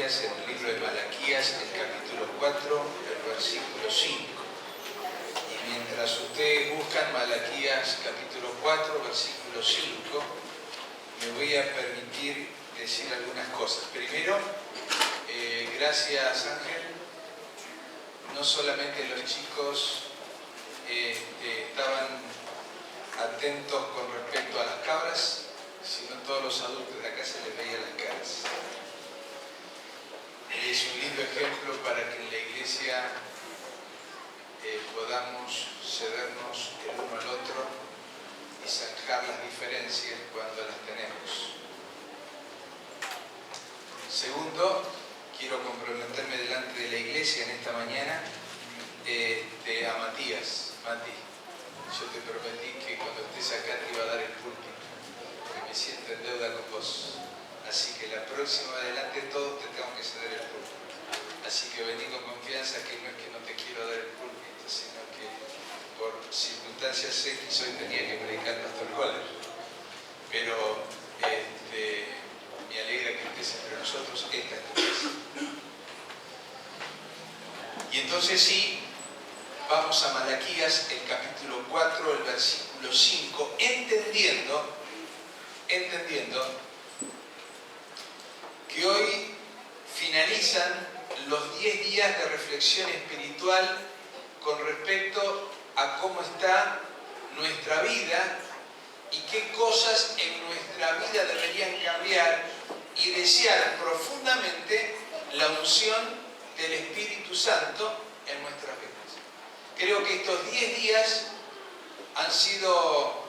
Malaquías, en el libro de Malaquías, el capítulo 4, el versículo 5. Y mientras ustedes buscan Malaquías capítulo 4, versículo 5, me voy a permitir decir algunas cosas. Primero, gracias Ángel. No solamente los chicos estaban atentos con respecto a las cabras, sino todos los adultos de acá se les veía las caras. Y es un lindo ejemplo para que en la iglesia podamos cedernos el uno al otro y zanjar las diferencias cuando las tenemos. Segundo, quiero comprometerme delante de la iglesia en esta mañana a Matías. Mati, yo te prometí que cuando estés acá te iba a dar el púlpito, porque me siento en deuda con vos. Así que la próxima adelante de todo te tengo que ceder el púlpito. Así que vení con confianza, que no es que no te quiero dar el púlpito, sino que por circunstancias X hoy tenía que predicar Pastor Coller. Pero me alegra que estés entre nosotros, esta es tu casa. Y entonces sí, vamos a Malaquías, el capítulo 4, el versículo 5, entendiendo que hoy finalizan los 10 días de reflexión espiritual con respecto a cómo está nuestra vida y qué cosas en nuestra vida deberían cambiar, y desear profundamente la unción del Espíritu Santo en nuestras vidas. Creo que estos 10 días han sido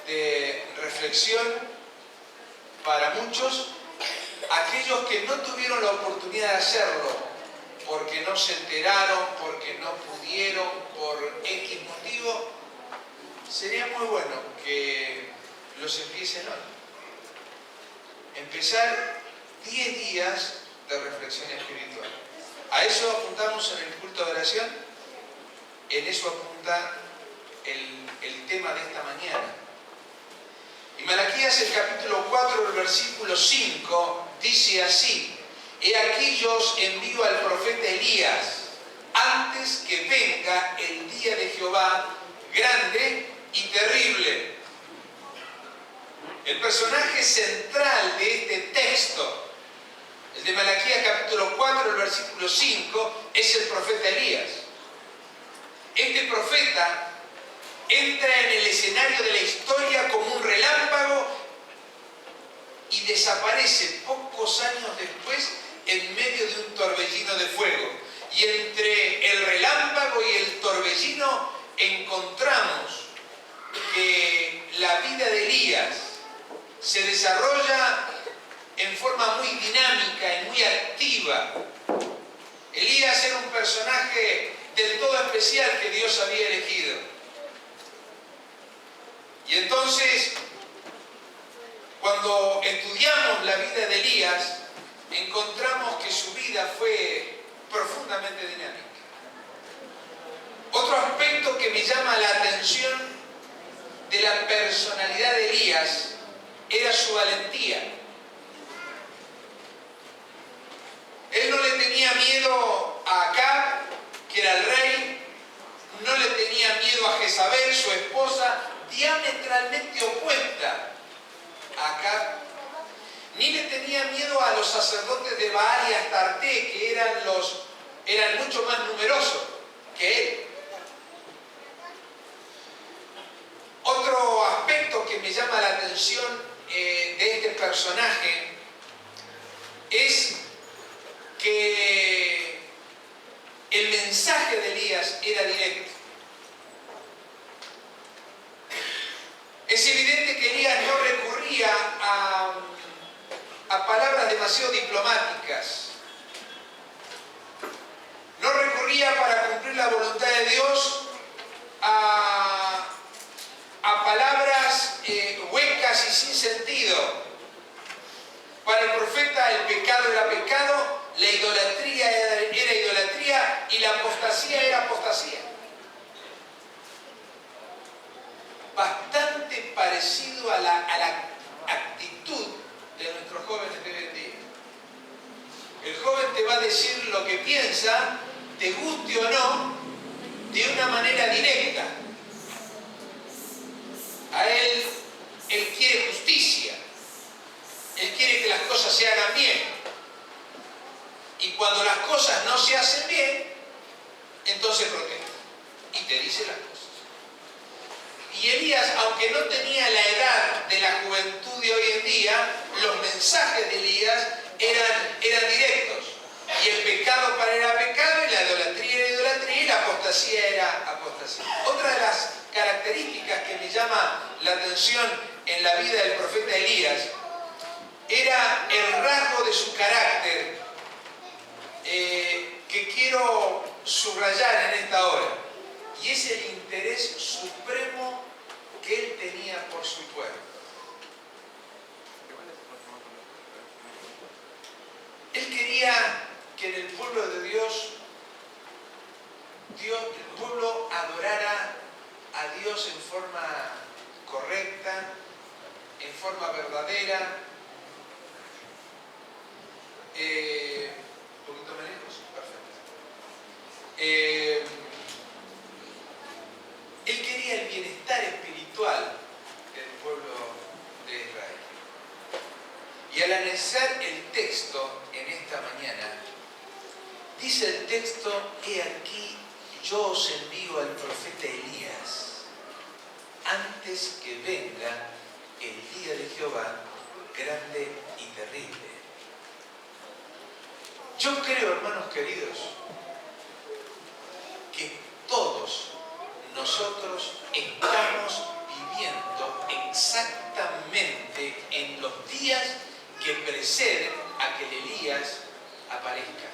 de reflexión para muchos. Aquellos que no tuvieron la oportunidad de hacerlo porque no se enteraron, porque no pudieron, por X motivo, sería muy bueno que los empiecen hoy. Empezar 10 días de reflexión espiritual. A eso apuntamos en el culto de oración, en eso apunta el tema de esta mañana. Y Malaquías, el capítulo 4, el versículo 5, dice así: He aquí yo os envío al profeta Elías, antes que venga el día de Jehová, grande y terrible. El personaje central de este texto, el de Malaquías capítulo 4, el versículo 5, es el profeta Elías. Este profeta entra en el escenario de la historia como un relámpago y desaparece pocos años después en medio de un torbellino de fuego. Y entre el relámpago y el torbellino encontramos que la vida de Elías se desarrolla en forma muy dinámica y muy activa. Elías era un personaje del todo especial que Dios había elegido. Y entonces, cuando estudiamos la vida de Elías, encontramos que su vida fue profundamente dinámica. Otro aspecto que me llama la atención de la personalidad de Elías era su valentía. Él no le tenía miedo a Acab, que era el rey, no le tenía miedo a Jezabel, su esposa, diametralmente opuesta a Acab, ni le tenía miedo a los sacerdotes de Baal y Astarte, que eran mucho más numerosos que él. Otro aspecto que me llama la atención de este personaje es que el mensaje de Elías era directo. Es evidente que Elías no recurría a palabras demasiado diplomáticas. No recurría para cumplir la voluntad de Dios a palabras huecas y sin sentido. Para el profeta el pecado era pecado, la idolatría era idolatría y la apostasía era apostasía. Bastante parecido a la actitud de nuestros jóvenes de hoy en día. El joven te va a decir lo que piensa, te guste o no, de una manera directa. A él quiere justicia. Él quiere que las cosas se hagan bien. Y cuando las cosas no se hacen bien, entonces protesta. Y te dice las cosas. Y Elías, aunque no tenía la edad de la juventud de hoy en día, los mensajes de Elías eran directos. Y el pecado para él era pecado, y la idolatría era idolatría, y la apostasía era apostasía. Otra de las características que me llama la atención en la vida del profeta Elías era el rasgo de su carácter que quiero subrayar en esta hora. Y es el interés supremo que él tenía por su pueblo. Él quería que en el pueblo de Dios, el pueblo adorara a Dios en forma correcta, en forma verdadera. ¿Un poquito más lejos? Perfecto. Él quería el bienestar espiritual del pueblo de Israel. Y al analizar el texto en esta mañana, dice el texto: he aquí, yo os envío al profeta Elías, antes que venga el día de Jehová, grande y terrible. Yo creo, hermanos queridos, que todos nosotros estamos viviendo exactamente en los días que preceden a que el Elías aparezca.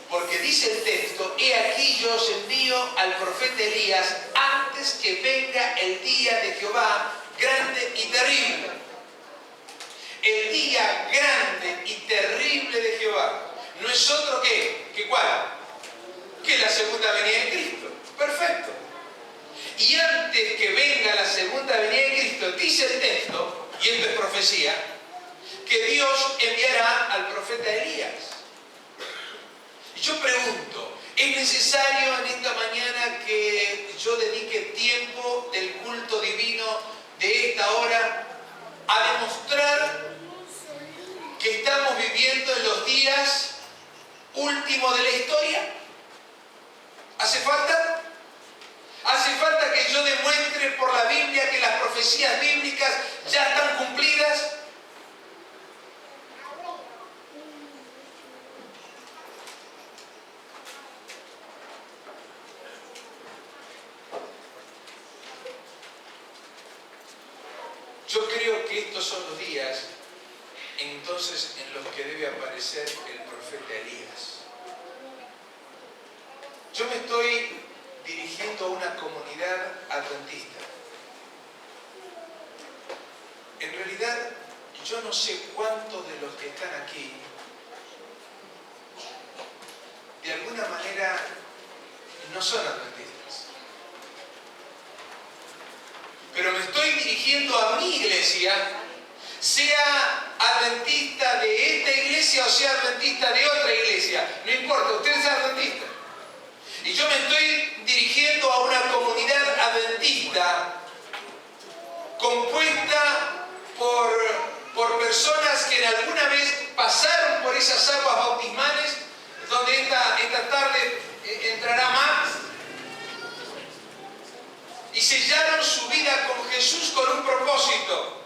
Porque dice el texto: he aquí yo os envío al profeta Elías antes que venga el día de Jehová grande y terrible. El día grande y terrible de Jehová no es otro que ¿cuál? Que la segunda venida de Cristo. Perfecto. Y antes que venga la segunda venida de Cristo, dice el texto, y esto es profecía, que Dios enviará al profeta Elías. Y yo pregunto, ¿es necesario en esta mañana que yo dedique tiempo del culto divino de esta hora a demostrar que estamos viviendo en los días últimos de la historia? ¿Hace falta? ¿Hace falta que yo demuestre por la Biblia que las profecías bíblicas ya están cumplidas? Yo creo que estos son los días entonces en los que debe aparecer el profeta Elías. Yo me estoy dirigiendo a una comunidad adventista. En realidad, yo no sé cuántos de los que están aquí, de alguna manera, no son adventistas. Pero me estoy dirigiendo a mi iglesia, sea adventista de esta iglesia o sea adventista de otra iglesia. No importa, usted es adventista. Y yo me estoy dirigiendo a una comunidad adventista compuesta por personas que en alguna vez pasaron por esas aguas bautismales, donde esta tarde entrará Max, y sellaron su vida con Jesús con un propósito.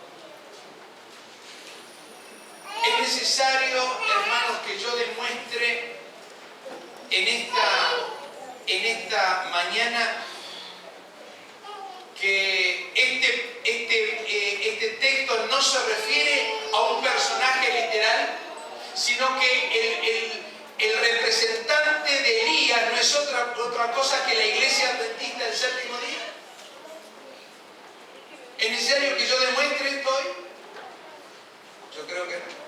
Es necesario, hermanos, que yo demuestre en esta mañana que este texto no se refiere a un personaje literal, sino que el representante de Elías no es otra cosa que la iglesia adventista del séptimo día. ¿Es necesario que yo demuestre esto hoy? Yo creo que no.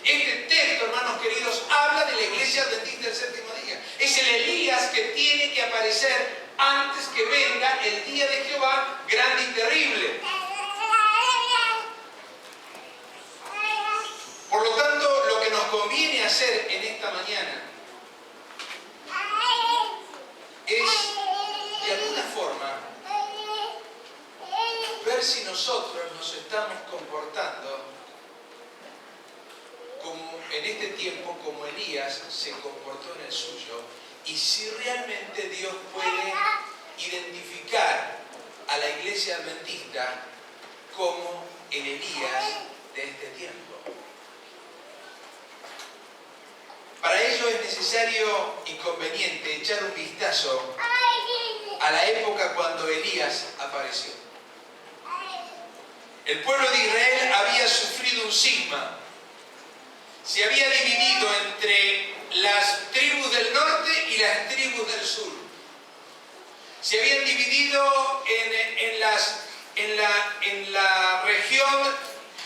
Este texto, hermanos queridos, habla de la iglesia adventista del séptimo día. Es el Elías que tiene que aparecer antes que venga el día de Jehová grande y terrible. conviene hacer en esta mañana es, de alguna forma, ver si nosotros nos estamos comportando como en este tiempo como Elías se comportó en el suyo, y si realmente Dios puede identificar a la iglesia adventista como el Elías de este tiempo. Para ello es necesario y conveniente echar un vistazo a la época cuando Elías apareció. El pueblo de Israel había sufrido un cisma. Se había dividido entre las tribus del norte y las tribus del sur. Se habían dividido en la región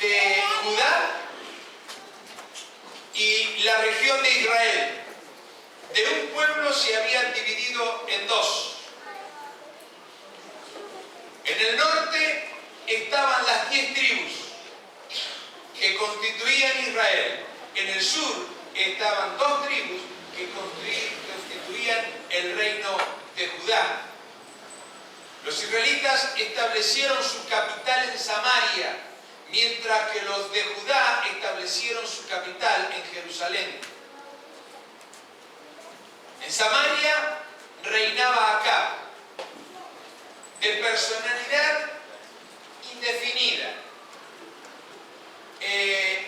de Judá y la región de Israel. De un pueblo se habían dividido en dos. En el norte estaban las 10 tribus que constituían Israel. En el sur estaban 2 tribus que constituían el reino de Judá. Los israelitas establecieron su capital en Samaria, mientras que los de Judá establecieron su capital en Jerusalén. En Samaria reinaba Acab, de personalidad indefinida,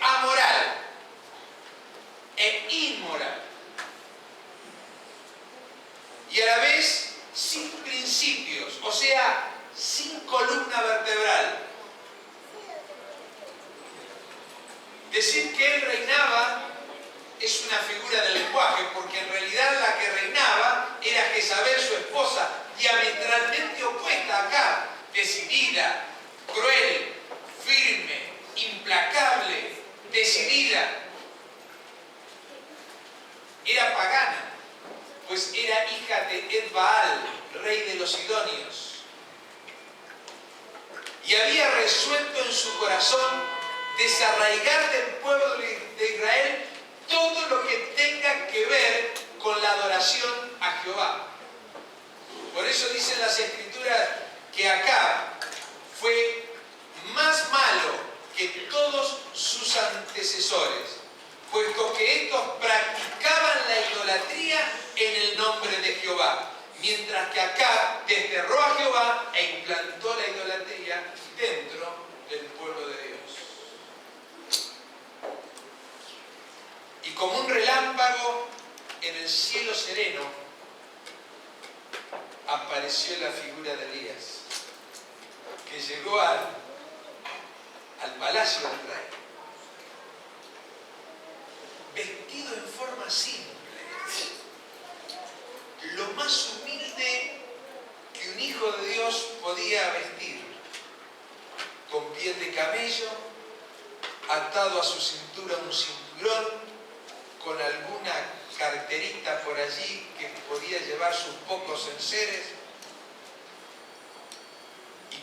amoral e inmoral, y a la vez sin principios, o sea, sin columna vertebral. Decir que él reinaba es una figura del lenguaje, porque en realidad la que reinaba era Jezabel, su esposa, diametralmente opuesta a Acab, decidida, cruel, firme, implacable, decidida. Era pagana, pues era hija de Ed-Baal, rey de los Sidonios. Y había resuelto en su corazón desarraigar del pueblo de Israel todo lo que tenga que ver con la adoración a Jehová. Por eso dicen las Escrituras que Acab fue más malo que todos sus antecesores, puesto que estos practicaban la idolatría en el nombre de Jehová, mientras que Acab desterró a Jehová e implantó la idolatría dentro del pueblo de Dios. Y como un relámpago en el cielo sereno, apareció la figura de Elías, que llegó al palacio del rey, vestido en forma simple, lo más humilde que un hijo de Dios podía vestir, con piel de camello, atado a su cintura un cinturón, con alguna carterita por allí que podía llevar sus pocos enseres. Y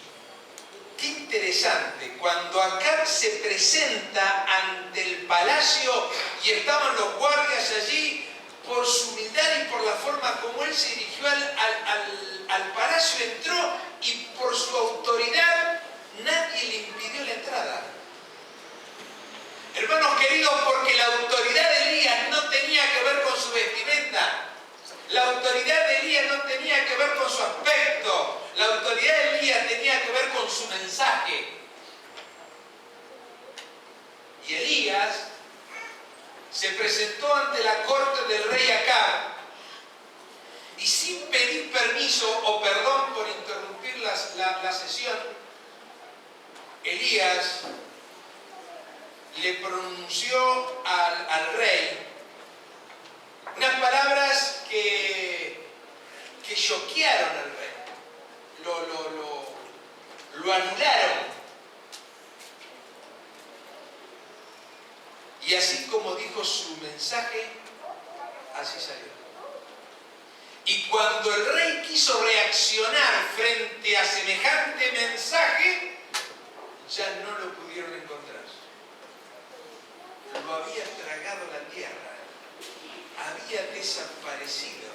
qué interesante, cuando Acab se presenta ante el palacio y estaban los guardias allí, por su humildad y por la forma como él se dirigió al palacio, entró, y por su autoridad nadie le impidió la entrada. Hermanos queridos, porque la autoridad de Elías no tenía que ver con su vestimenta, la autoridad de Elías no tenía que ver con su aspecto, la autoridad de Elías tenía que ver con su mensaje. Y Elías se presentó ante la corte del rey Acab, y sin pedir permiso o perdón por interrumpir la sesión, Elías le pronunció al rey unas palabras que choquearon al rey, lo anularon. Y así como dijo su mensaje, así salió. Y cuando el rey quiso reaccionar frente a semejante mensaje, ya no lo pudieron encontrar. lo había tragado la tierra, había desaparecido.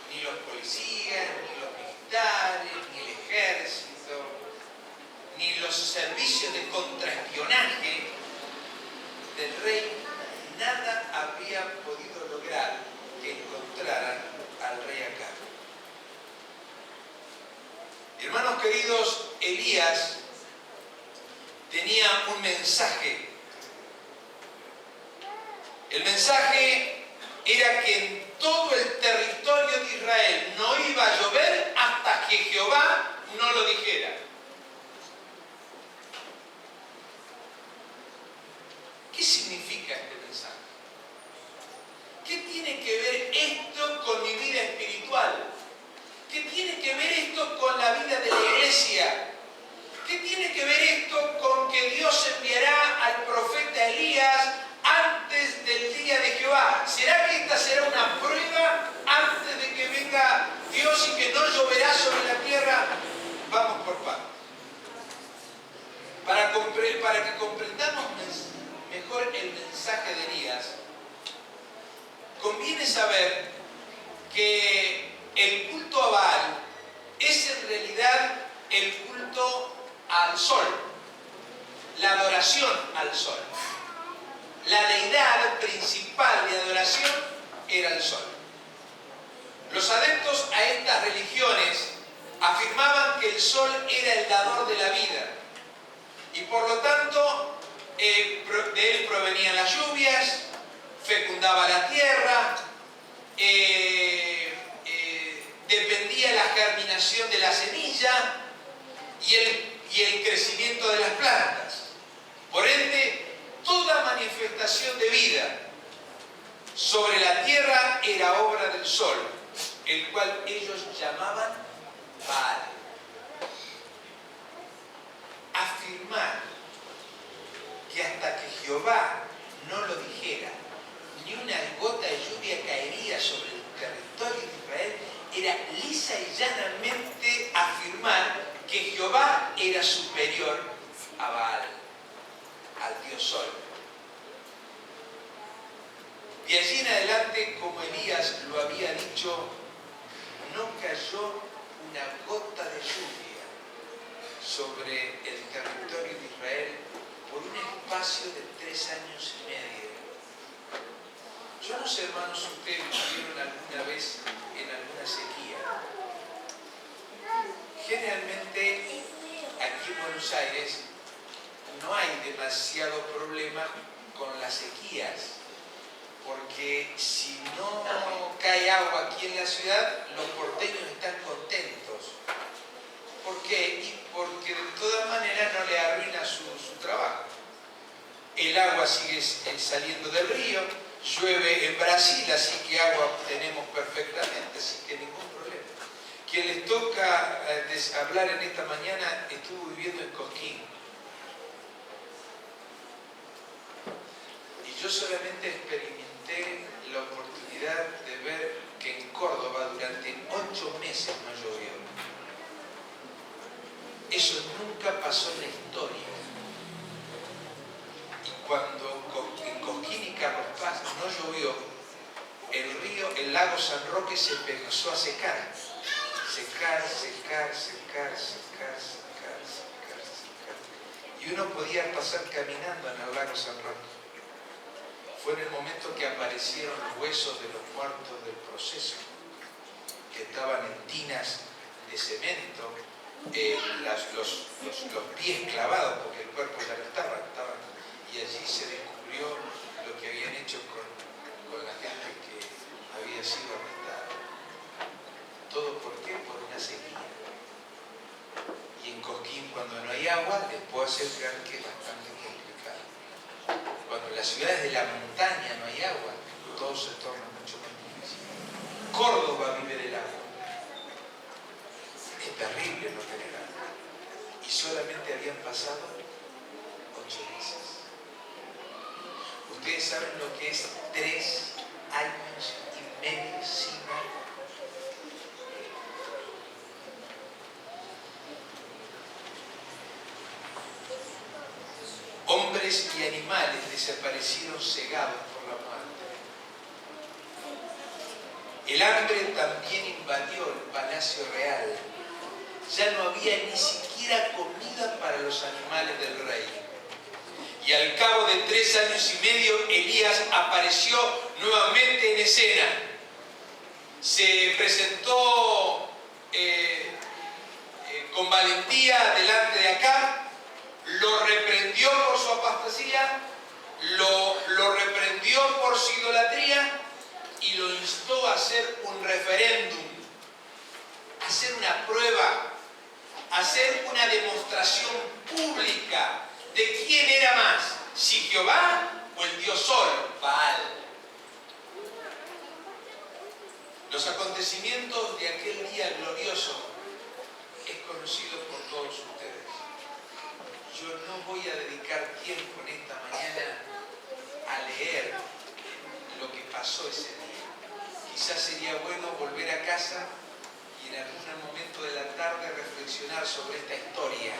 Ni los policías, ni los militares, ni el ejército, ni los servicios de contraespionaje del rey, nada había podido lograr que encontraran al rey Acab. Hermanos queridos, Elías tenía un mensaje. El mensaje era que en todo el territorio de Israel no iba a llover hasta que Jehová no lo dijera. ¿Qué significa este mensaje? ¿Qué tiene que ver esto con mi vida espiritual? ¿Qué tiene que ver esto con la vida de la iglesia? ¿Qué tiene que ver esto con que Dios enviará al profeta Elías antes del día de Jehová? ¿Será que esta será una prueba antes de que venga Dios y que no lloverá sobre la tierra? Vamos por partes. Para que comprendamos mejor el mensaje de Elías, conviene saber que el culto a Baal es en realidad el culto al sol, la adoración al sol. La deidad principal de adoración era el sol. Los adeptos a estas religiones afirmaban que el sol era el dador de la vida y por lo tanto de él provenían las lluvias, fecundaba la tierra, dependía la germinación de la semilla y el crecimiento de las plantas. Por ende, toda manifestación de vida sobre la tierra era obra del sol, el cual ellos llamaban Baal. Afirmar que hasta que Jehová no lo dijera, ni una gota de lluvia caería sobre el territorio de Israel, era lisa y llanamente afirmar que Jehová era superior a Baal, al dios sol. De allí en adelante, como Elías lo había dicho, no cayó una gota de lluvia sobre el territorio de Israel por un espacio de 3 años y medio. Yo no sé, hermanos, si ustedes vivieron alguna vez en alguna sequía. Generalmente, aquí en Buenos Aires, no hay demasiado problema con las sequías, porque si no cae agua aquí en la ciudad, los porteños están contentos. ¿Por qué? Y porque de todas maneras no le arruina su trabajo. El agua sigue saliendo del río, llueve en Brasil, así que agua tenemos perfectamente, así que ningún problema. Quien les toca hablar en esta mañana estuvo viviendo en Cosquín. Y yo solamente experimenté la oportunidad de ver que en Córdoba durante 8 meses no llovió. Eso nunca pasó en la historia. Y cuando en Cosquín y Carlos Paz no llovió, el lago San Roque se empezó a secar. Secar. Y uno podía pasar caminando en el lago San Roque. Fue en el momento que aparecieron los huesos de los muertos del proceso, que estaban en tinas de cemento, los pies clavados, porque el cuerpo ya no estaba, y allí se descubrió lo que habían hecho con la gente que había sido arrestada. ¿Todo por qué? Por una sequía. Y en Cosquín, cuando no hay agua, les puedo asegurar que es bastante complicado. Cuando en las ciudades de la montaña no hay agua, todo se torna mucho más difícil. Córdoba vive del agua. Es terrible no tener agua. Y solamente habían pasado 8 meses. Ustedes saben lo que es 3 años y medio sin agua. Hombres hombres y animales desaparecieron cegados por la muerte. El hambre también invadió el palacio real. Ya no había ni siquiera comida para los animales del rey. Y al cabo de 3 años y medio, Elías apareció nuevamente en escena. Se presentó con valentía delante de Acab, lo reprendió por su apostasía, lo reprendió por su idolatría y lo instó a hacer un referéndum, a hacer una prueba, a hacer una demostración pública de quién era más, si Jehová o el Dios Sol, Baal. Los acontecimientos de aquel día glorioso es conocido por todos ustedes. Yo no voy a dedicar tiempo en esta mañana a leer lo que pasó ese día. Quizás sería bueno volver a casa y en algún momento de la tarde reflexionar sobre esta historia.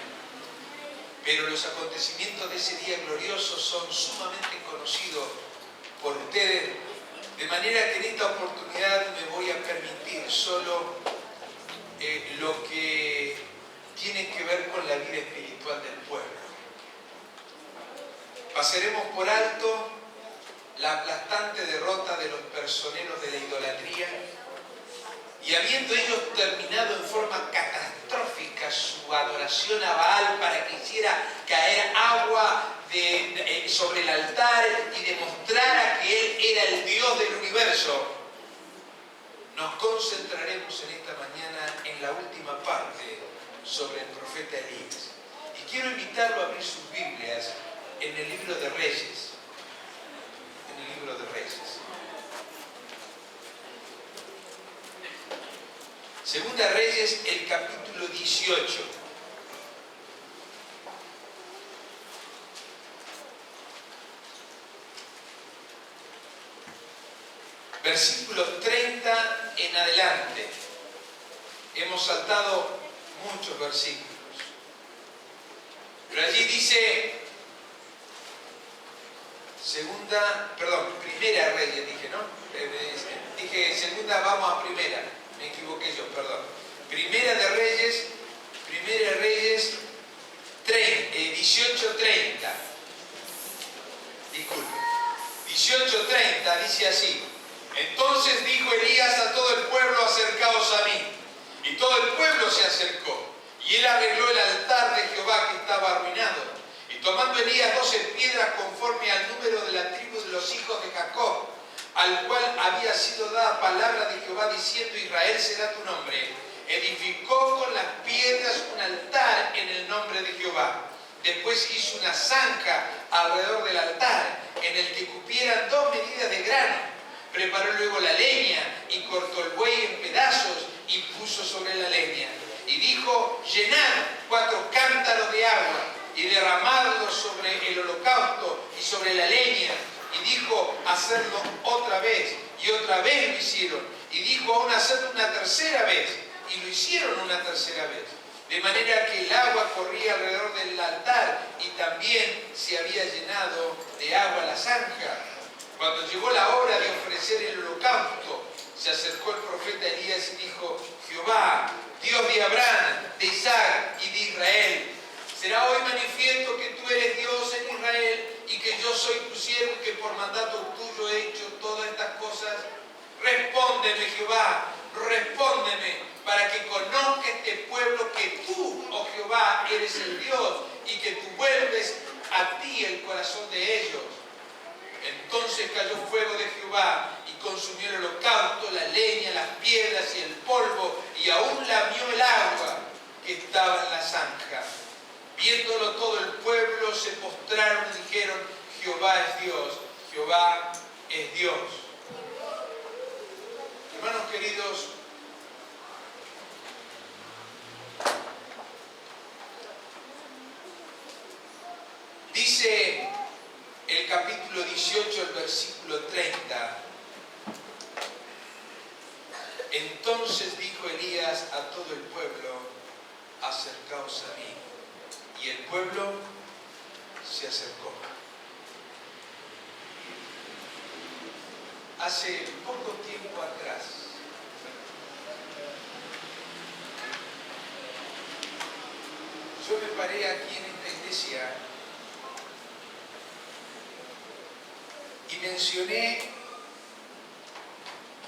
Pero los acontecimientos de ese día glorioso son sumamente conocidos por ustedes, de manera que en esta oportunidad me voy a permitir solo lo que tiene que ver con la vida espiritual del pueblo. Pasaremos por alto la aplastante derrota de los personeros de la idolatría y habiendo ellos terminado en forma catastrófica su adoración a Baal para que hiciera caer agua sobre el altar y demostrara que él era el Dios del universo, nos concentraremos en esta mañana en la última parte sobre el profeta Elías. Y quiero invitarlo a abrir sus Biblias en el libro de Reyes. En el libro de Reyes. Segunda Reyes, el capítulo 18. Versículos 30 en adelante. Hemos saltado muchos versículos. Pero allí dice, Primera Reyes, dije, ¿no? Dije segunda, vamos a primera. Me equivoqué yo, perdón. Primera Reyes 18:30. Disculpe. 18:30 dice así. Entonces dijo Elías a todo el pueblo, acercaos a mí. Y todo el pueblo se acercó. Y él arregló el altar de Jehová que estaba arruinado. Y tomando Elías 12 piedras conforme al número de la tribu de los hijos de Jacob, al cual había sido dada palabra de Jehová diciendo, Israel será tu nombre, edificó con las piedras un altar en el nombre de Jehová. Después hizo una zanja alrededor del altar, en el que cupieran 2 medidas de grano. Preparó luego la leña y cortó el buey en pedazos y puso sobre la leña. Y dijo, llenad 4 cántaros de agua y derramadlo sobre el holocausto y sobre la leña. Y dijo, hacerlo otra vez. Y otra vez lo hicieron. Y dijo, aún hacerlo una tercera vez. Y lo hicieron una tercera vez. De manera que el agua corría alrededor del altar y también se había llenado de agua la zanja. Cuando llegó la hora de ofrecer el holocausto, se acercó el profeta Elías y dijo, Jehová, Dios de Abraham, de Isaac y de Israel, será hoy manifiesto que tú eres Dios en Israel y que yo soy tu siervo y que por mandato tuyo he hecho todas estas cosas. Respóndeme, Jehová, respóndeme, para que conozca este pueblo que tú, oh Jehová, eres el Dios y que tú vuelves a ti el corazón de ellos. Entonces cayó fuego de Jehová y consumió el holocausto, la leña, las piedras y el polvo, y aún lamió el agua que estaba en la zanja. Viéndolo todo el pueblo se postraron y dijeron, Jehová es Dios, Jehová es Dios. Hermanos queridos, dice el capítulo 18, el versículo 30. Entonces dijo Elías a todo el pueblo, acercaos a mí. Y el pueblo se acercó. hace poco tiempo atrás, yo me paré aquí en esta iglesia y mencioné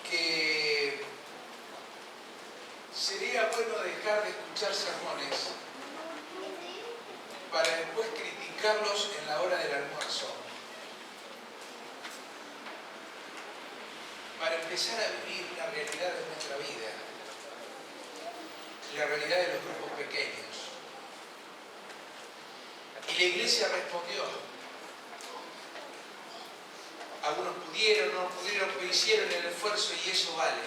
que sería bueno dejar de escuchar sermones para después criticarlos en la hora del almuerzo, para empezar a vivir la realidad de nuestra vida, la realidad de los grupos pequeños. Y la iglesia respondió. Algunos pudieron, no pudieron, pero hicieron el esfuerzo y eso vale.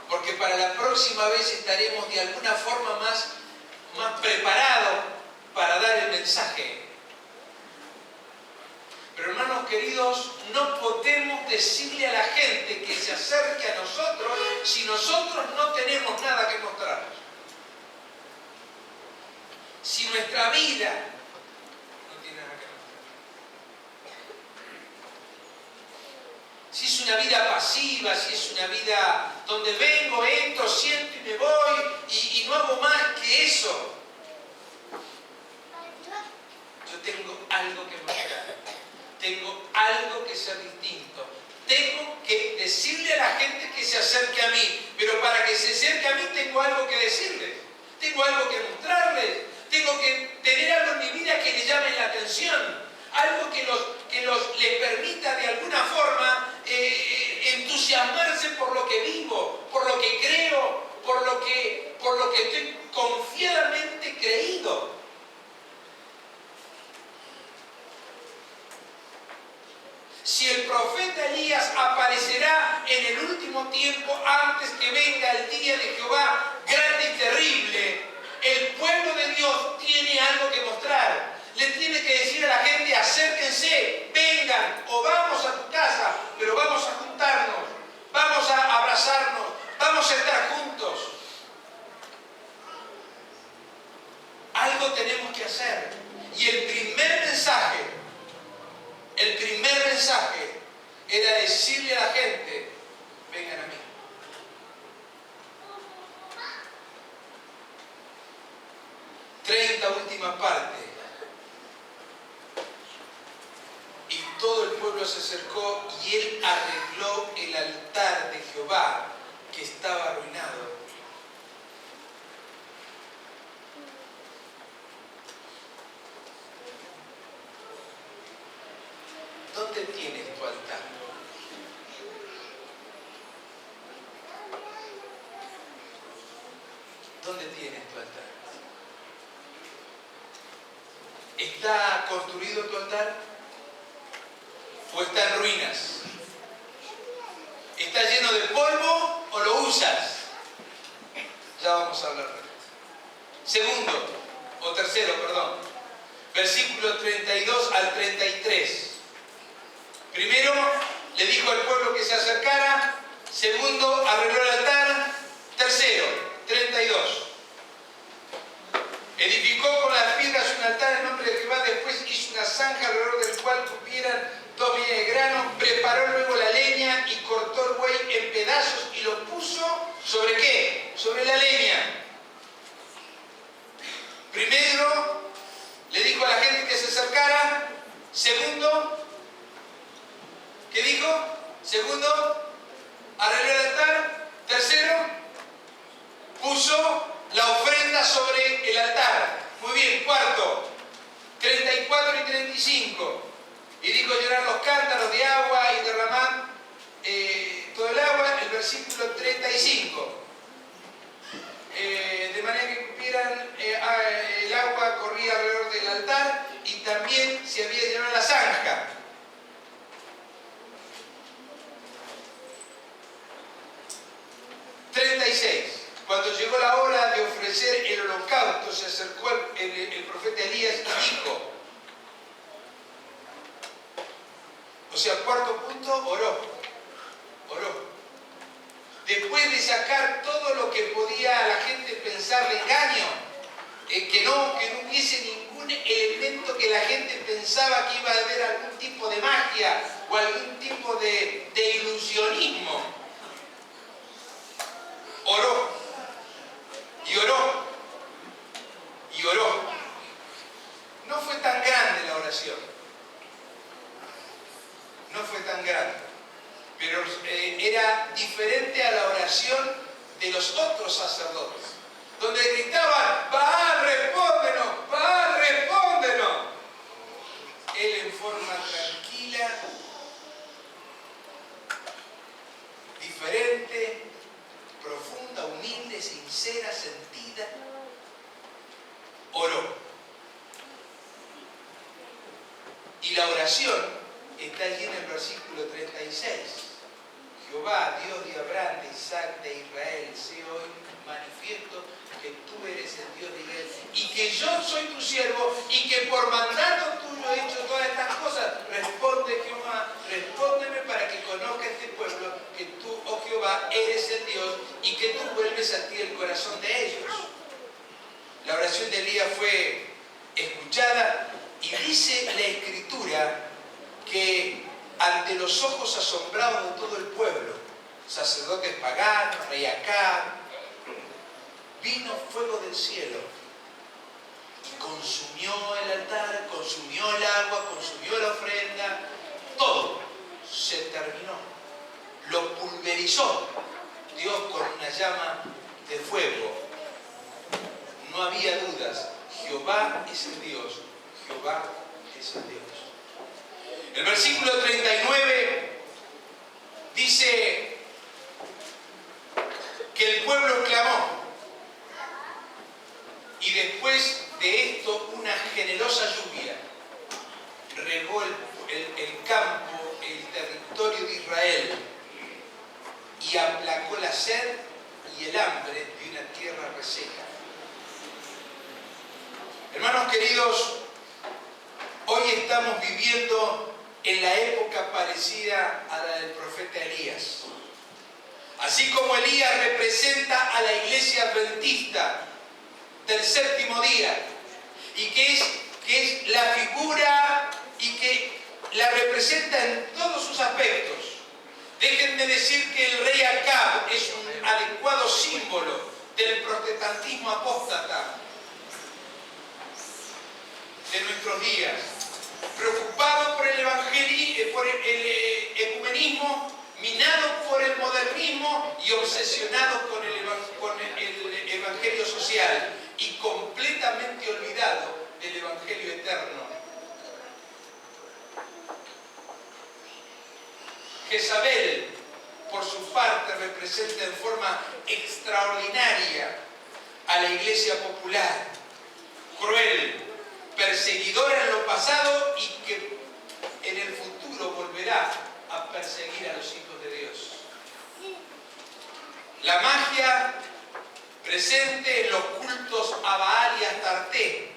Porque para la próxima vez estaremos de alguna forma más preparados para dar el mensaje. Pero hermanos queridos, no podemos decirle a la gente que se acerque a nosotros si nosotros no tenemos nada que mostrar. Si nuestra vida no tiene nada que mostrar. Si es una vida pasiva, si es una vida donde vengo, entro, siento y me voy y no hago más que eso. Yo tengo algo que mostrar. Tengo algo que ser distinto. Tengo que decirle a la gente que se acerque a mí. Pero para que se acerque a mí tengo algo que decirles. Tengo algo que mostrarles. Tengo que tener algo en mi vida que les llame la atención. Algo que les permita de alguna forma entusiasmarse por lo que vivo, por lo que creo, por lo que estoy confiadamente creído. Si el profeta Elías aparecerá en el último tiempo antes que venga el día de Jehová grande y terrible, el pueblo de Dios tiene algo que mostrar. Le tiene que decir a la gente: acérquense, vengan, o vamos a tu casa, pero vamos a juntarnos, vamos a abrazarnos, vamos a estar juntos. Algo tenemos que hacer. Y el primer mensaje era decirle a la gente: vengan a mí. Última parte. Y todo el pueblo se acercó y él arregló el altar de Jehová que estaba arruinado. ¿Dónde tienes tu altar? ¿Dónde tienes tu altar? ¿Está construido tu altar? ¿O está en ruinas? ¿Está lleno de polvo o lo usas? Ya vamos a hablar de esto. Tercero, versículos 32 al 33. Primero, le dijo al pueblo que se acercara. Segundo, arregló el altar. Tercero, 32. Edificó con las piedras un altar en nombre de Jehová. Después hizo una zanja alrededor del cual cupieran 2 viñas de grano. Preparó luego la leña y cortó el buey en pedazos y lo puso ¿sobre qué? Sobre la leña. Primero, le dijo a la gente que se acercara. Segundo, ¿qué dijo? Segundo, arregló el altar. Tercero, puso la ofrenda sobre el altar. Muy bien. Cuarto, 34 y 35. Y dijo: llenar los cántaros de agua y derramar todo el agua. El versículo 35. De manera que cupieran el agua corría alrededor del altar y también se había llenado la zanja. Cuando llegó la hora de ofrecer el holocausto, se acercó el profeta Elías y dijo, o sea, cuarto punto, oró. Después de sacar todo lo que podía a la gente pensar de engaño, que no hubiese elemento que la gente pensaba que iba a haber algún tipo de magia o algún tipo de ilusionismo. Oró, y oró, y oró. No fue tan grande la oración, no fue tan grande, pero era diferente a la oración de los otros sacerdotes, donde gritaban: Baal, respóndenos, Baal, respóndenos. Él, en forma tranquila, diferente, profunda, humilde, sincera, sentida, oró. Y la oración está allí en el versículo 36. Jehová, Dios de Abraham, de Isaac, de Israel, sé hoy manifiesto que tú eres el Dios de Israel y que yo soy tu siervo y que por mandato tuyo he hecho todas estas cosas. Responde, Jehová, respóndeme para que conozca este pueblo que tú, oh Jehová, eres el Dios y que tú vuelves a ti el corazón de ellos. La oración de Elías fue escuchada y dice la Escritura que ante los ojos asombrados de todo el pueblo, sacerdotes paganos, rey Acab, vino fuego del cielo y consumió el altar, consumió el agua, consumió la ofrenda, todo se terminó. Lo pulverizó Dios con una llama de fuego. No había dudas, Jehová es el Dios, Jehová es el Dios. El versículo 39 dice que el pueblo clamó y después de esto una generosa lluvia regó el campo, el territorio de Israel y aplacó la sed y el hambre de una tierra reseca. Hermanos queridos, hoy estamos viviendo en la época parecida a la del profeta Elías. Así como Elías representa a la iglesia adventista del séptimo día, y que es la figura y que la representa en todos sus aspectos. Déjenme decir que el rey Acab es un adecuado símbolo del protestantismo apóstata de nuestros días, preocupado por el ecumenismo, minado por el modernismo y obsesionado con el evangelio social y completamente olvidado del evangelio eterno. Jezabel, por su parte, representa en forma extraordinaria a la iglesia popular, cruel, perseguidora en lo pasado y que en el futuro volverá a perseguir a los hijos de Dios. La magia presente en los cultos a Baal y a Astarté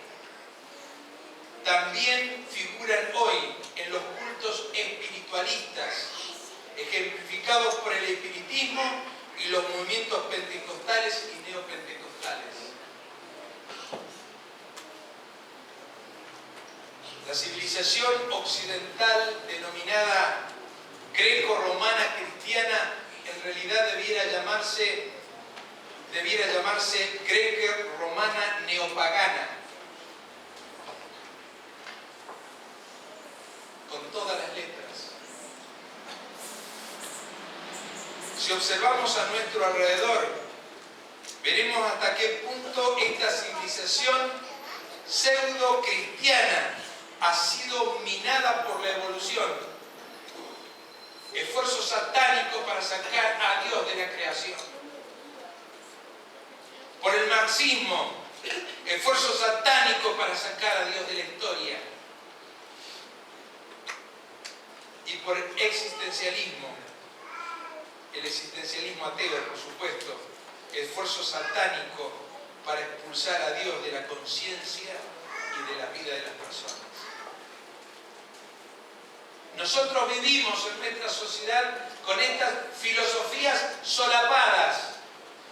también figuran hoy en los cultos espiritualistas, ejemplificados por el espiritismo y los movimientos pentecostales y neopentecostales. La civilización occidental denominada greco-romana cristiana en realidad debiera llamarse greco-romana neopagana, con todas las letras. Si observamos a nuestro alrededor, veremos hasta qué punto esta civilización pseudo-cristiana ha sido minada por la evolución. Esfuerzo satánico para sacar a Dios de la creación. Por el marxismo, esfuerzo satánico para sacar a Dios de la historia. Y por el existencialismo ateo, por supuesto, esfuerzo satánico para expulsar a Dios de la conciencia y de la vida de las personas. Nosotros vivimos en nuestra sociedad con estas filosofías solapadas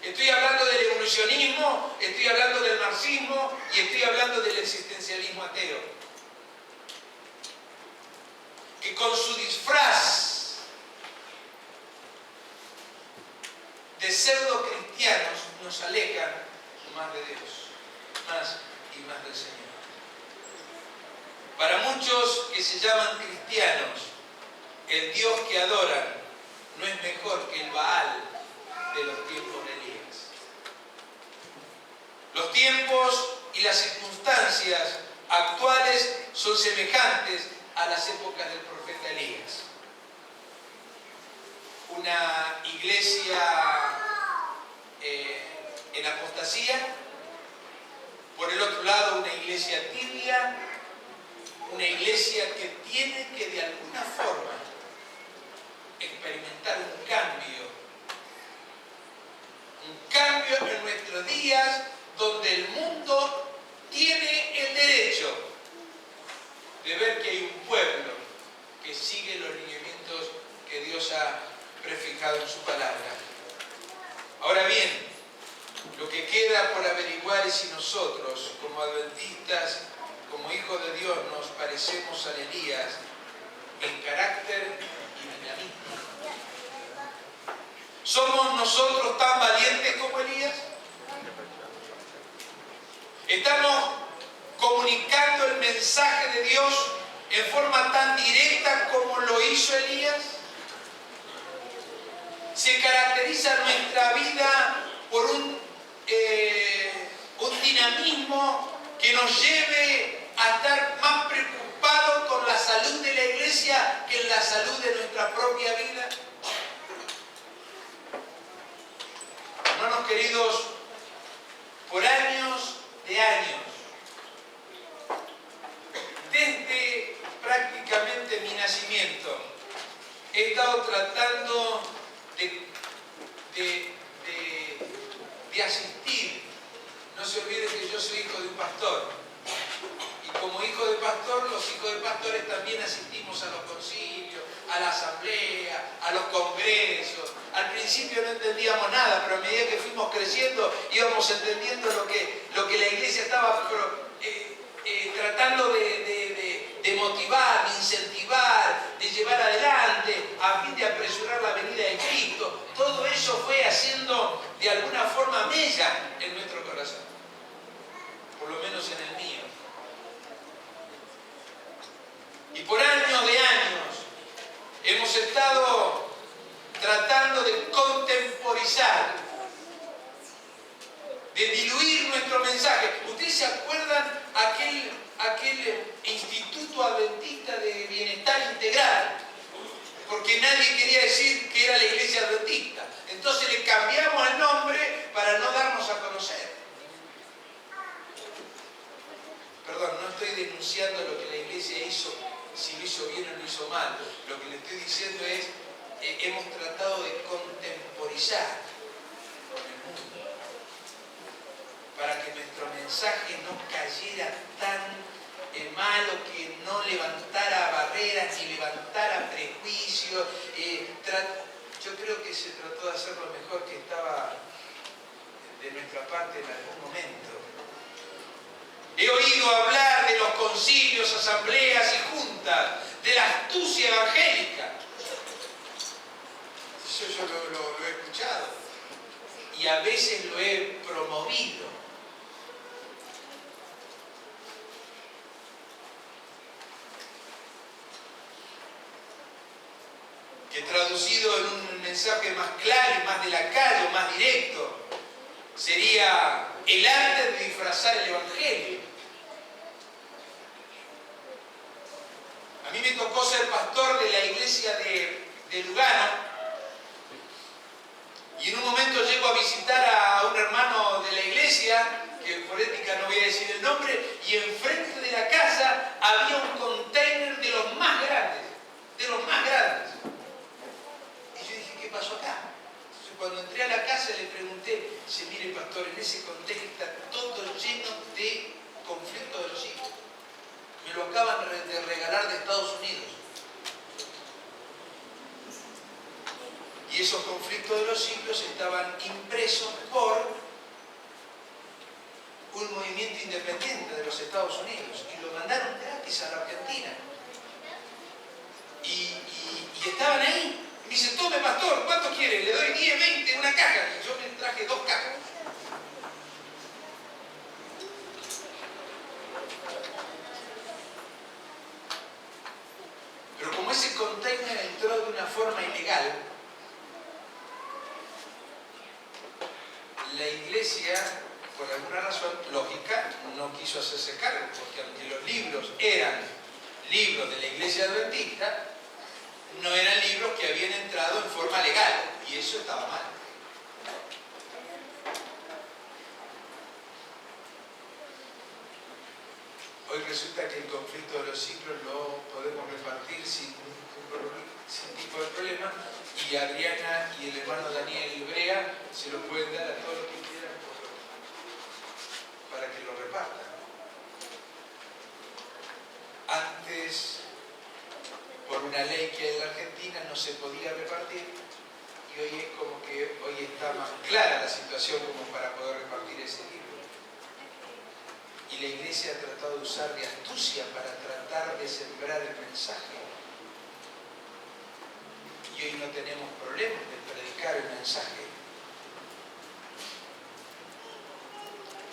Estoy hablando del evolucionismo, estoy hablando del marxismo y estoy hablando del existencialismo ateo. Que con su disfraz de pseudo cristianos nos alejan más de Dios, más y más del Señor. Para muchos que se llaman cristianos, el Dios que adoran no es mejor que el Baal de los tiempos de Elías. Los tiempos y las circunstancias actuales son semejantes a las épocas del profeta Elías. Una iglesia en apostasía, por el otro lado una iglesia tibia, una iglesia que tiene que de alguna forma experimentar un cambio en nuestros días, donde el mundo tiene el derecho de ver que hay un pueblo que sigue los lineamientos que Dios ha prefijado en su palabra. Ahora bien, lo que queda por averiguar es si nosotros, como adventistas, como hijos de Dios, nos parecemos a Elías en carácter y dinamismo. ¿Somos nosotros tan valientes como Elías? ¿Estamos comunicando el mensaje de Dios en forma tan directa como lo hizo Elías? ¿Se caracteriza nuestra vida por un dinamismo que nos lleve a estar más preocupados con la salud de la iglesia que en la salud de nuestra propia vida? Hermanos queridos, por años de años, desde prácticamente mi nacimiento, he estado tratando de asistir. No se olviden que yo soy hijo de un pastor. Y como hijo de pastor, los hijos de pastores también asistimos a los concilios, a la asamblea, a los congresos. Al principio no entendíamos nada, pero a medida que fuimos creciendo íbamos entendiendo lo que la iglesia estaba tratando de motivar, de incentivar, de llevar adelante, a fin de apresurar la venida de Cristo. Todo eso fue haciendo de alguna forma mella en nuestro corazón, por lo menos en el mío. Y por años de años hemos estado tratando de contemporizar, de diluir nuestro mensaje. ¿Ustedes se acuerdan aquel Instituto Adventista de Bienestar Integral? Porque nadie quería decir que era la iglesia adventista. Entonces le cambiamos el nombre para no darnos a conocer. Perdón, no estoy denunciando lo que la iglesia hizo, si lo hizo bien o lo hizo mal. Lo que le estoy diciendo es, hemos tratado de contemporizar con el mundo, para que nuestro mensaje no cayera tan malo, que no levantara barreras ni levantara prejuicios. Yo creo que se trató de hacer lo mejor que estaba de nuestra parte en algún momento. He oído hablar de los concilios, asambleas y juntas, de la astucia evangélica. Eso yo lo he escuchado y a veces lo he promovido. Que traducido en un mensaje más claro y más de la calle, más directo, sería el arte de disfrazar el evangelio. A mí me tocó ser pastor de la iglesia de Lugano, y en un momento llego a visitar a un hermano de la iglesia, que por ética no voy a decir el nombre, y enfrente de la casa había un container de los más grandes, de los más grandes. Y yo dije, ¿qué pasó acá? Entonces, cuando entré a la casa le pregunté, dice, mire pastor, en ese container está todo lleno de conflictos de los hijos. Me lo acaban de regalar de Estados Unidos. Y Y esos conflictos de los siglos estaban impresos por un movimiento independiente de los Estados Unidos. Y lo mandaron gratis a la Argentina. Y estaban ahí. Me dice, tome pastor, ¿cuánto quiere? Le doy 10, 20, una caja. Y yo me traje 2 cajas. Pero como ese container entró de una forma ilegal, la iglesia, por alguna razón lógica, no quiso hacerse cargo, porque aunque los libros eran libros de la iglesia adventista, no eran libros que habían entrado en forma legal, y eso estaba mal. Hoy resulta que el conflicto de los siglos lo podemos repartir sin tipo de problema, y Adriana y el hermano Daniel Brea se lo pueden dar a todos los que quieran para que lo repartan. Antes, por una ley que hay en la Argentina, no se podía repartir, y hoy es como que hoy está más clara la situación como para poder repartir ese libro. Y la iglesia ha tratado de usar de astucia para tratar de sembrar el mensaje. Y hoy no tenemos problemas de predicar el mensaje.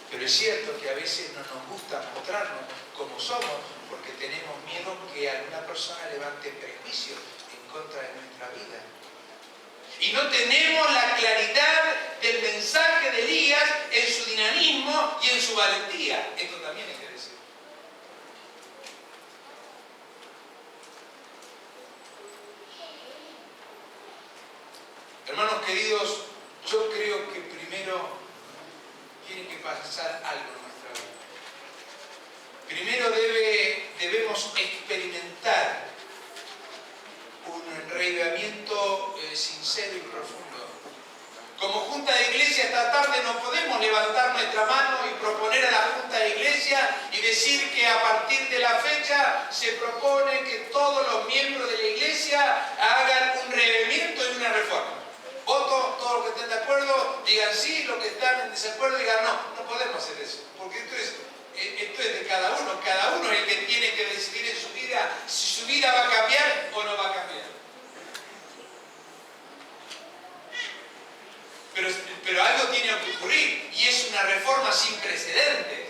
Pero es cierto que a veces no nos gusta mostrarnos como somos, porque tenemos miedo que alguna persona levante prejuicios en contra de nuestra vida. Y no tenemos la claridad del mensaje de Elías en su dinamismo y en su valentía. Esto también hay que decir. Hermanos queridos, yo creo que primero tiene que pasar algo en nuestra vida. Primero debemos experimentar un reavivamiento sincero y profundo. Como Junta de Iglesia esta tarde no podemos levantar nuestra mano y proponer a la Junta de Iglesia y decir que a partir de la fecha se propone que todos los miembros de la Iglesia hagan un reavivamiento y una reforma. Voto, todos los que estén de acuerdo digan sí, los que están en desacuerdo digan no. No podemos hacer eso, porque esto es de cada uno es el que tiene que decidir en su vida si su vida va a cambiar o no va a cambiar. Pero algo tiene que ocurrir, y es una reforma sin precedentes,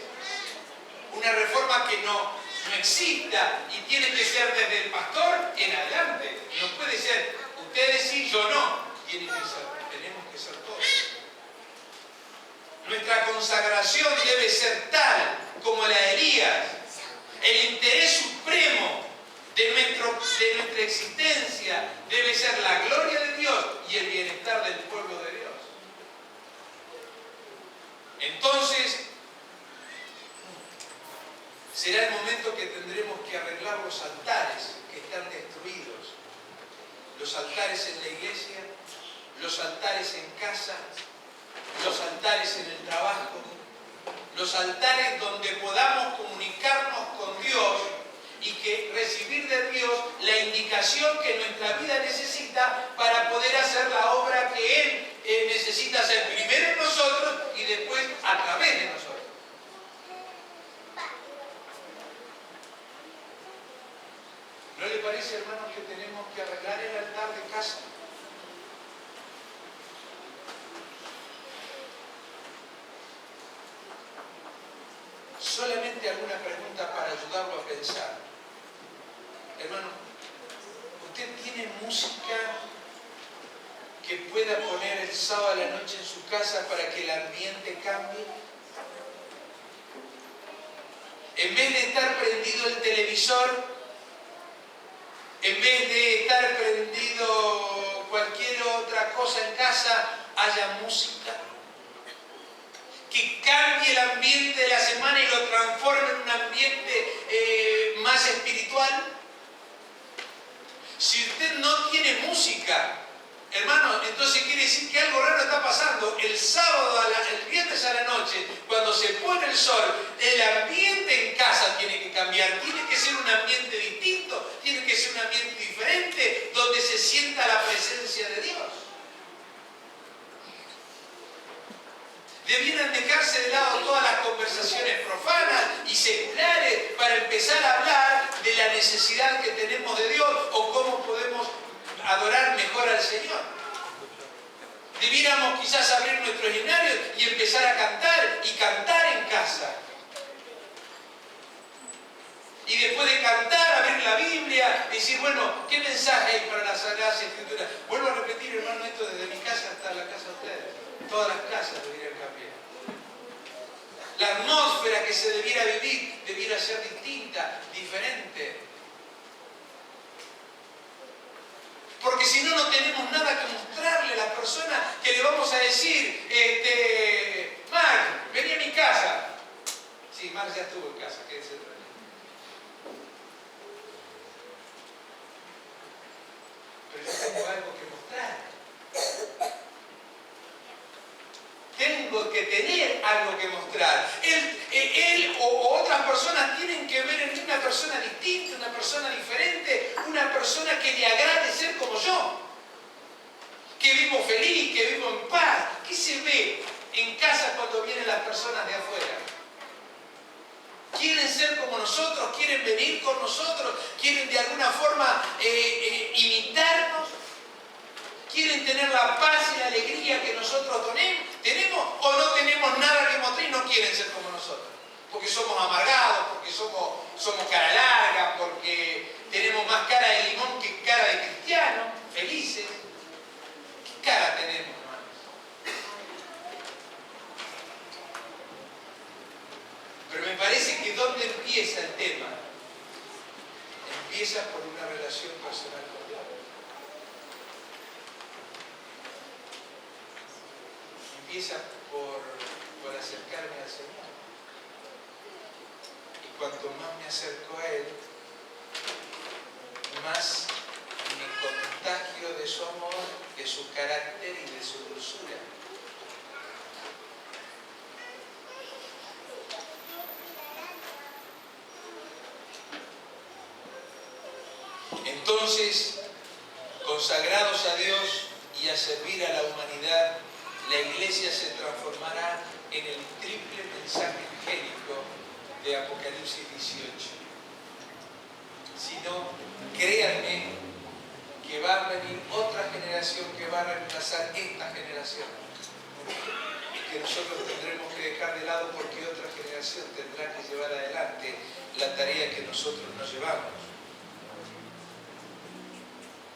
una reforma que no exista, y tiene que ser desde el pastor en adelante. No puede ser ustedes sí, yo no. Tenemos que ser todos. Nuestra consagración debe ser tal como la de Elías. El interés supremo de nuestra existencia debe ser la gloria de Dios y el bienestar del pueblo de Dios. Entonces, será el momento que tendremos que arreglar los altares que están destruidos. Los altares en la iglesia, los altares en casa, los altares en el trabajo, los altares donde podamos comunicarnos con Dios y que recibir de Dios la indicación que nuestra vida necesita para poder hacer la obra que Él necesita hacer primero en nosotros y después a través de nosotros. ¿No le parece, hermanos, que tenemos que arreglar el altar de casa? Solamente alguna pregunta para ayudarlo a pensar. Hermano, ¿usted tiene música que pueda poner el sábado a la noche en su casa para que el ambiente cambie? En vez de estar prendido el televisor, en vez de estar prendido cualquier otra cosa en casa, haya música que cambie el ambiente de la semana y lo transforme en un ambiente más espiritual. Si usted no tiene música, hermano, entonces quiere decir que algo raro está pasando. El sábado, el viernes a la noche, cuando se pone el sol, el ambiente en casa tiene que cambiar. Tiene que ser un ambiente distinto, tiene que ser un ambiente diferente, donde se sienta la presencia de Dios. dejarse de lado todas las conversaciones profanas y seculares para empezar a hablar de la necesidad que tenemos de Dios o cómo podemos adorar mejor al Señor. Debiéramos quizás abrir nuestros escenarios y empezar a cantar y cantar en casa. Y después de cantar, abrir la Biblia, decir, bueno, ¿qué mensaje hay para las Sagradas Escrituras? Vuelvo a repetir, hermano, esto desde mi casa hasta la casa de ustedes. Todas las casas deberían cambiar. La atmósfera que se debiera vivir debiera ser distinta, diferente. Porque si no, no tenemos nada que mostrarle a la persona que le vamos a decir, Marc, vení a mi casa. Sí, Marc ya estuvo en casa, quédese tranquilo. Pero yo tengo algo que mostrar. Tengo que tener algo que mostrar. Él o otras personas tienen que ver en mí una persona distinta, una persona diferente, una persona que le agrade ser como yo. Que vivo feliz, que vivo en paz. ¿Qué se ve en casa cuando vienen las personas de afuera? Quieren ser como nosotros, quieren venir con nosotros, quieren de alguna forma imitarnos, quieren tener la paz y la alegría que nosotros tenemos o no tenemos nada que mostrar y no quieren ser como nosotros. Porque somos amargados, porque somos cara larga, porque tenemos más cara de limón que cara de cristiano, felices. ¿Qué cara tenemos, hermanos? Pero me parece que ¿dónde empieza el tema? Empieza por una relación personal con Dios. Empieza por acercarme al Señor. Y cuanto más me acerco a Él, más me contagio de su amor, de su carácter y de su dulzura. Entonces, consagrados a Dios y a servir a la humanidad, la Iglesia se transformará en el triple mensaje angélico de Apocalipsis 18. Si no, créanme que va a venir otra generación que va a reemplazar esta generación. Y que nosotros tendremos que dejar de lado porque otra generación tendrá que llevar adelante la tarea que nosotros nos llevamos.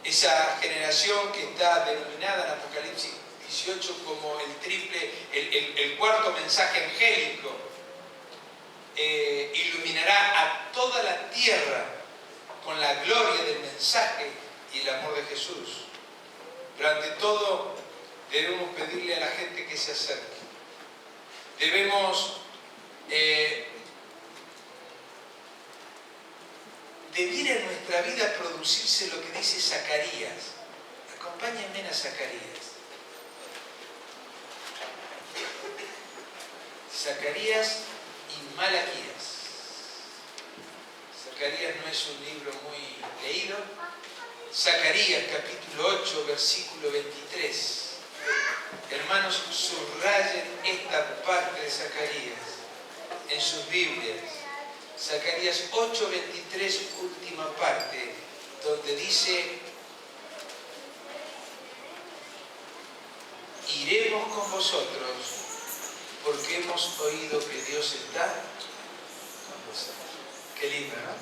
Esa generación que está denominada en Apocalipsis 18 como el cuarto mensaje angélico, iluminará a toda la tierra con la gloria del mensaje y el amor de Jesús. Pero ante todo, debemos pedirle a la gente que se acerque. Debiera en nuestra vida producirse lo que dice Zacarías. Acompáñenme a Zacarías. Zacarías y Malaquías. Zacarías no es un libro muy leído. Zacarías capítulo 8, versículo 23. Hermanos, subrayen esta parte de Zacarías en sus Biblias. Zacarías 8, 23, última parte, donde dice: iremos con vosotros porque hemos oído que Dios está con vosotros. Qué lindo, ¿no?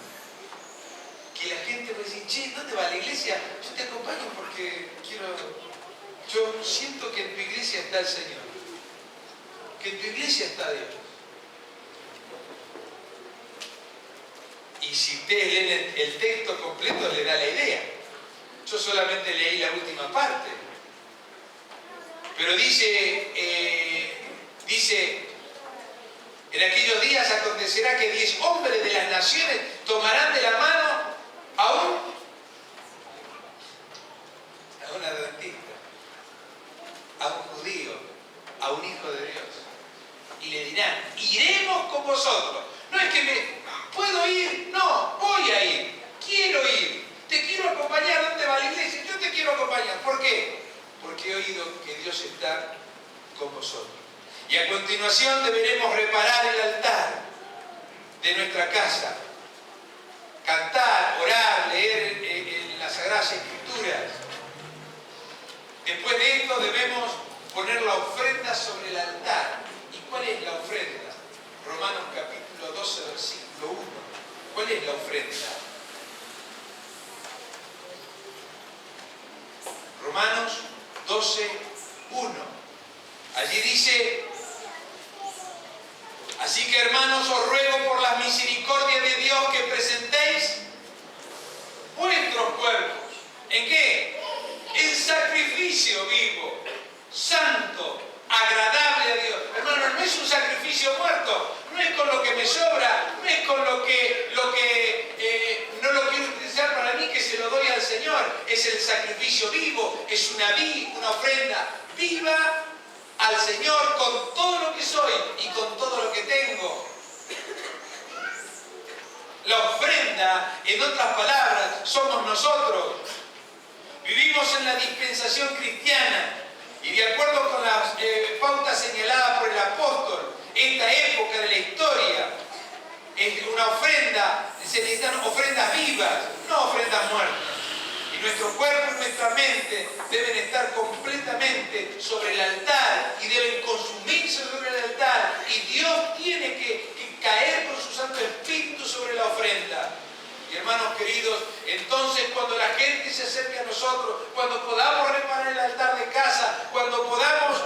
Que la gente me dice: che, ¿dónde va la iglesia? Yo te acompaño porque yo siento que en tu iglesia está el Señor, que en tu iglesia está Dios. Y si ustedes leen el texto completo, le da la idea. Yo solamente leí la última parte. Pero dice, en aquellos días acontecerá que 10 hombres de las naciones tomarán de la mano a un adventista, a un judío, a un hijo de Dios. Y le dirán: iremos con vosotros. No es que ¿puedo ir? No, voy a ir. Quiero ir. Te quiero acompañar. ¿Dónde va la iglesia? Yo te quiero acompañar. ¿Por qué? Porque he oído que Dios está con vosotros. Y a continuación deberemos reparar el altar de nuestra casa, cantar, orar, leer en las Sagradas Escrituras. Después de esto debemos poner la ofrenda sobre el altar. ¿Y cuál es la ofrenda? Romanos capítulo 12, versículo 1. ¿Cuál es la ofrenda? Romanos 12, 1. Allí dice: así que, hermanos, os ruego por las misericordias de Dios que presentéis vuestros cuerpos. ¿En qué? En sacrificio vivo, santo, agradable a Dios. Hermano, no es un sacrificio muerto, no es con lo que me sobra, no es con lo que no lo quiero utilizar para mí, que se lo doy al Señor. Es el sacrificio vivo, es una ofrenda viva al Señor con todo lo que soy y con todo lo que tengo. La ofrenda, en otras palabras, somos nosotros. Vivimos en la dispensación cristiana y de acuerdo con las pautas señaladas por el apóstol, esta época de la historia es una ofrenda, se necesitan ofrendas vivas, no ofrendas muertas. Y nuestro cuerpo y nuestra mente deben estar completamente sobre el altar y deben consumirse sobre el altar. Y Dios tiene que caer con su Santo Espíritu sobre la ofrenda. Y hermanos queridos, entonces cuando la gente se acerque a nosotros, cuando podamos reparar el altar de casa, cuando podamos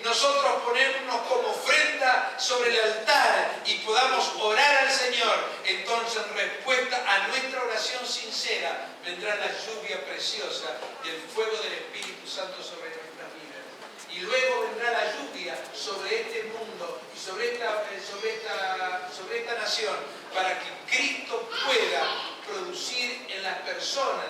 nosotros ponernos como ofrenda sobre el altar y podamos orar al Señor, entonces en respuesta a nuestra oración sincera vendrá la lluvia preciosa del fuego del Espíritu Santo sobre nuestras vidas. Y luego vendrá la lluvia sobre este mundo y sobre esta nación, para que Cristo pueda producir en las personas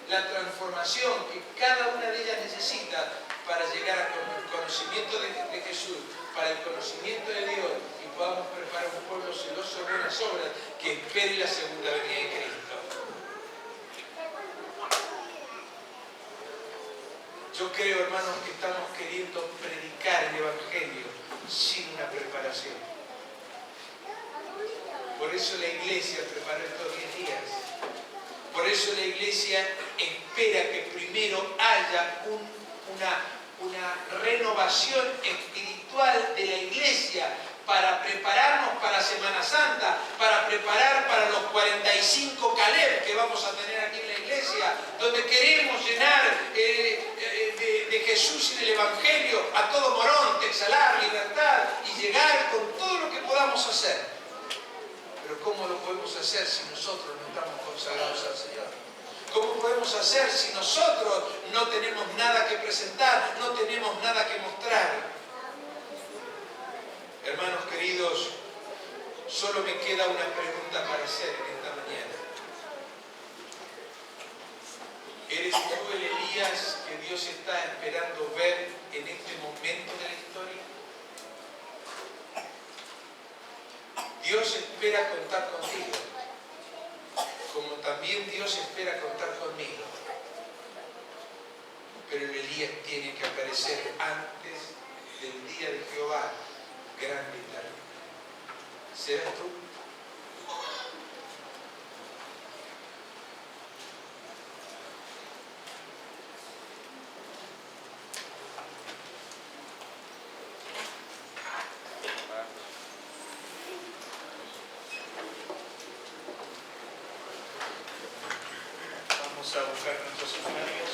la transformación que cada una de ellas necesita para llegar al conocimiento de Jesús, para el conocimiento de Dios, y podamos preparar un pueblo celoso de buenas obras que espere la segunda venida de Cristo. Yo creo, hermanos, que estamos queriendo predicar el Evangelio sin una preparación. Por eso la iglesia preparó estos 10 días. Por eso la iglesia espera que primero haya una renovación espiritual de la iglesia para prepararnos para Semana Santa, para preparar para los 45 Caleb que vamos a tener aquí en la iglesia, donde queremos llenar de Jesús y del Evangelio a todo Morón, Texalar, Libertad, y llegar con todo lo que podamos hacer. Pero ¿cómo lo podemos hacer si nosotros no estamos consagrados al Señor? ¿Cómo podemos hacer si nosotros no tenemos nada que presentar, no tenemos nada que mostrar? Hermanos queridos, solo me queda una pregunta para hacer en esta mañana. ¿Eres tú el Elías que Dios está esperando ver en este momento de la historia? Dios espera contar contigo, como también Dios espera contar conmigo. Pero el Elías tiene que aparecer antes del día de Jehová, grande y tarde. ¿Serás tú? Vamos a buscar nuestros escenarios.